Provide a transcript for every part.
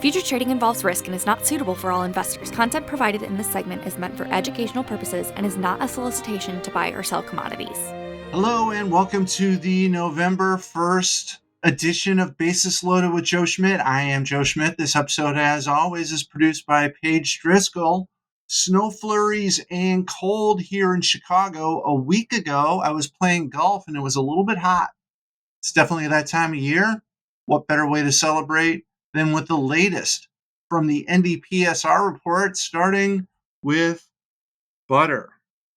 Future trading involves risk and is not suitable for all investors. Content provided in this segment is meant for educational purposes and is not a solicitation to buy or sell commodities. Hello and welcome to the November 1st edition of Basis Loaded with Joe Schmit. I am Joe Schmit. This episode, as always, is produced by Paige Driscoll. Snow flurries and cold here in Chicago. A week ago, I was playing golf and it was a little bit hot. It's definitely that time of year. What better way to celebrate than with the latest from the NDPSR report, starting with butter.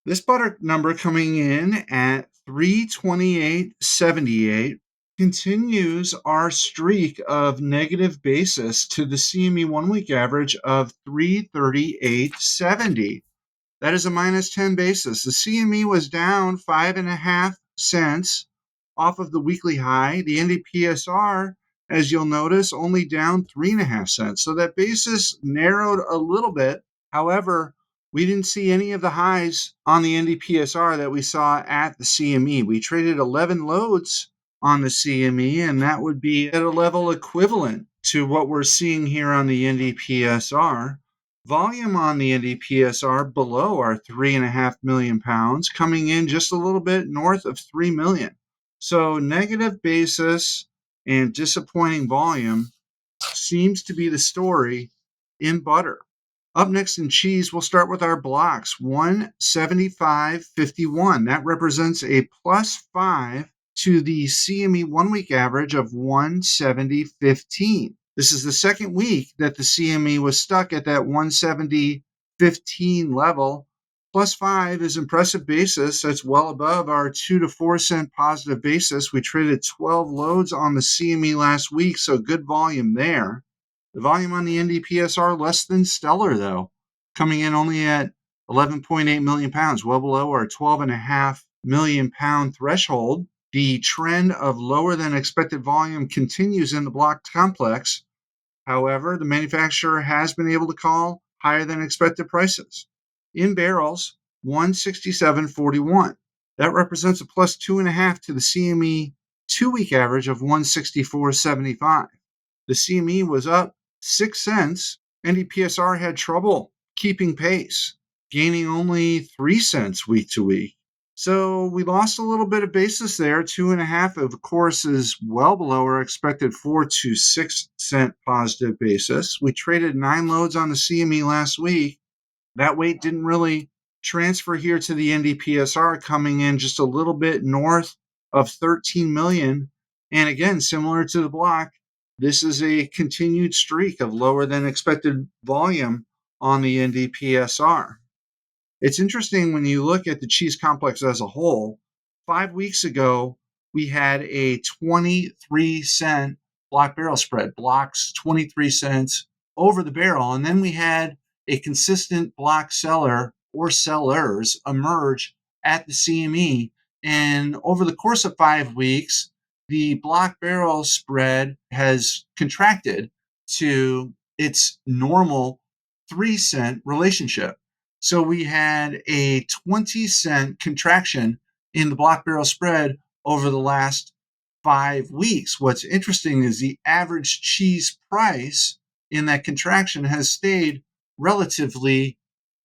This butter number coming in at 328.78 continues our streak of negative basis to the CME 1 week average of 338.70. That is a minus 10 basis. The CME was down 5.5 cents off of the weekly high. The NDPSR, as you'll notice, only down 3.5 cents. So that basis narrowed a little bit. However, we didn't see any of the highs on the NDPSR that we saw at the CME. We traded 11 loads on the CME, and that would be at a level equivalent to what we're seeing here on the NDPSR. Volume on the NDPSR below our 3.5 million pounds, coming in just a little bit north of 3 million. So negative basis and disappointing volume seems to be the story in butter. Up next in cheese, we'll start with our blocks, 175.51. That represents a plus 5 to the CME 1 week average of 170.15. This is the second week that the CME was stuck at that 170.15 level. Plus 5 is impressive basis. That's well above our 2 to 4 cent positive basis. We traded 12 loads on the CME last week, so good volume there. The volume on the NDPSR less than stellar, though, coming in only at 11.8 million pounds, well below our 12.5 million pound threshold. The trend of lower than expected volume continues in the block complex. However, the manufacturer has been able to call higher than expected prices. In barrels, 167.41. That represents a plus 2.5 to the CME 2 week average of 164.75. The CME was up 6 cents. NDPSR had trouble keeping pace, gaining only 3 cents week to week. So we lost a little bit of basis there. 2.5, of course, is well below our expected 4 to 6 cent positive basis. We traded 9 loads on the CME last week. That weight didn't really transfer here to the NDPSR, coming in just a little bit north of 13 million. And again, similar to the block, this is a continued streak of lower than expected volume on the NDPSR. It's interesting when you look at the cheese complex as a whole. 5 weeks ago, we had a 23 cent block barrel spread, blocks 23 cents over the barrel. And then we had a consistent block seller or sellers emerge at the CME. And over the course of 5 weeks, the block barrel spread has contracted to its normal 3 cent relationship. So we had a 20 cent contraction in the block barrel spread over the last 5 weeks. What's interesting is the average cheese price in that contraction has stayed relatively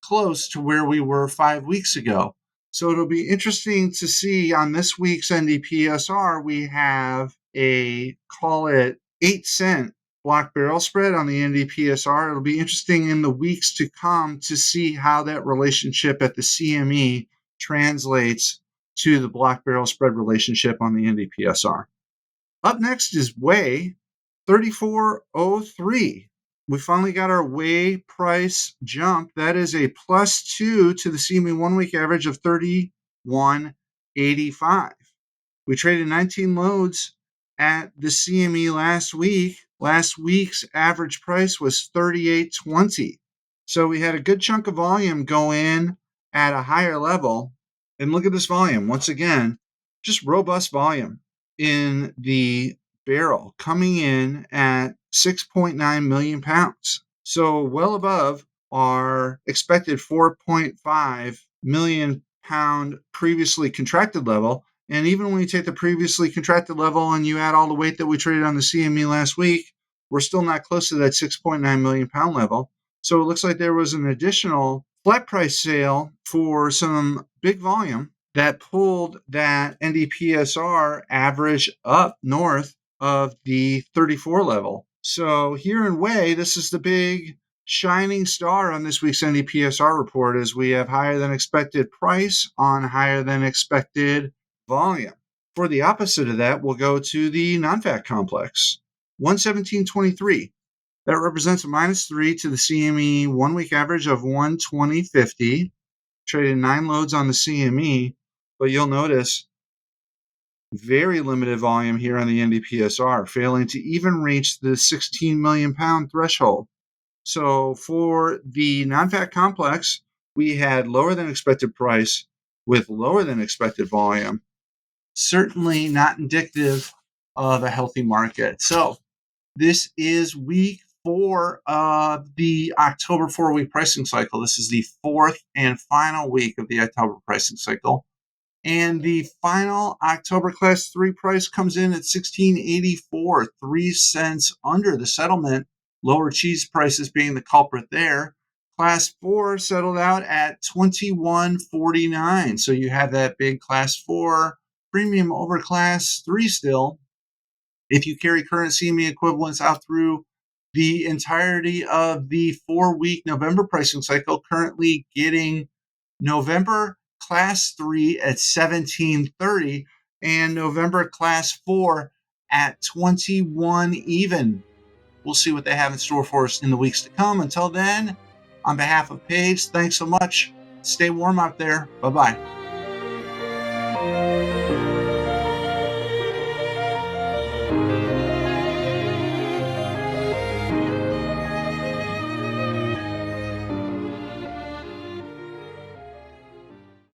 close to where we were 5 weeks ago. So it'll be interesting to see on this week's NDPSR, we have a, call it 8 cent block barrel spread on the NDPSR. It'll be interesting in the weeks to come to see how that relationship at the CME translates to the block barrel spread relationship on the NDPSR. Up next is whey, 34.03. We finally got our whey price jump. That is a plus 2 to the CME 1 week average of 31.85. We traded 19 loads at the CME last week. Last week's average price was 38.20. So we had a good chunk of volume go in at a higher level. And look at this volume. Once again, just robust volume in the barrel, coming in at 6.9 million pounds. So well above our expected 4.5 million pound previously contracted level. And even when you take the previously contracted level and you add all the weight that we traded on the CME last week, we're still not close to that 6.9 million pound level. So it looks like there was an additional flat price sale for some big volume that pulled that NDPSR average up north of the 34 level. So here in Way, this is the big shining star on this week's NDPSR report, as we have higher than expected price on higher than expected volume. For the opposite of that, we'll go to the non-fat complex, 117.23. That represents a -3 to the CME 1 week average of 120.50. Traded 9 loads on the CME, but you'll notice very limited volume here on the NDPSR, failing to even reach the 16 million pound threshold. So for the non-fat complex, we had lower than expected price with lower than expected volume. Certainly not indicative of a healthy market. So this is week 4 of the October 4-week pricing cycle. This is the 4th and final week of the October pricing cycle. And the final October Class 3 price comes in at $16.84, 3 cents under the settlement. Lower cheese prices being the culprit there. Class 4 settled out at $21.49. So you have that big Class 4 premium over Class 3 still. If you carry current CME equivalents out through the entirety of the 4-week November pricing cycle, currently getting November Class 3 at $17.30 and November Class 4 at $21 even. We'll see what they have in store for us in the weeks to come. Until then, on behalf of Paige, thanks so much. Stay warm out there. Bye-bye.